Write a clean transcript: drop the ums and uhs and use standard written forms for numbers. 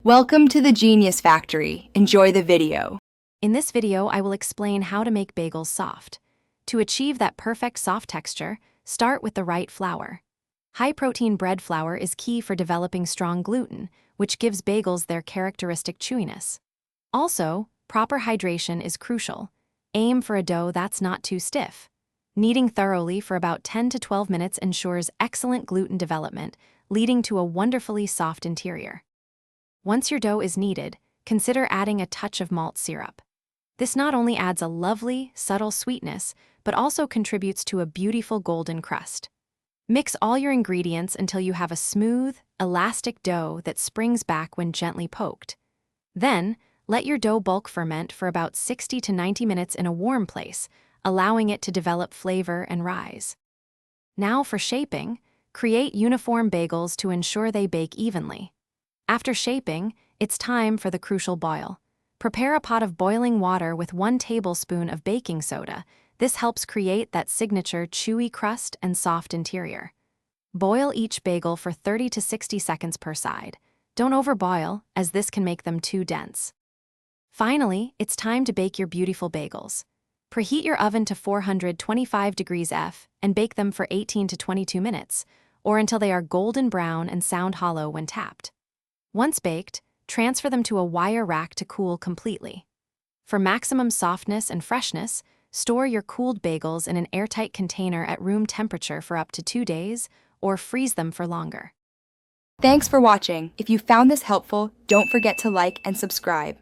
Welcome to the Genius Factory. Enjoy the video. In this video, I will explain how to make bagels soft. To achieve that perfect soft texture, start with the right flour. High-protein bread flour is key for developing strong gluten, which gives bagels their characteristic chewiness. Also, proper hydration is crucial. Aim for a dough that's not too stiff. Kneading thoroughly for about 10 to 12 minutes ensures excellent gluten development, leading to a wonderfully soft interior. Once your dough is kneaded, consider adding a touch of malt syrup. This not only adds a lovely, subtle sweetness, but also contributes to a beautiful golden crust. Mix all your ingredients until you have a smooth, elastic dough that springs back when gently poked. Then, let your dough bulk ferment for about 60 to 90 minutes in a warm place, allowing it to develop flavor and rise. Now for shaping, create uniform bagels to ensure they bake evenly. After shaping, it's time for the crucial boil. Prepare a pot of boiling water with 1 tablespoon of baking soda. This helps create that signature chewy crust and soft interior. Boil each bagel for 30 to 60 seconds per side. Don't overboil, as this can make them too dense. Finally, it's time to bake your beautiful bagels. Preheat your oven to 425 degrees F and bake them for 18 to 22 minutes, or until they are golden brown and sound hollow when tapped. Once baked, transfer them to a wire rack to cool completely. For maximum softness and freshness, store your cooled bagels in an airtight container at room temperature for up to 2 days, or freeze them for longer. Thanks for watching. If you found this helpful, don't forget to like and subscribe.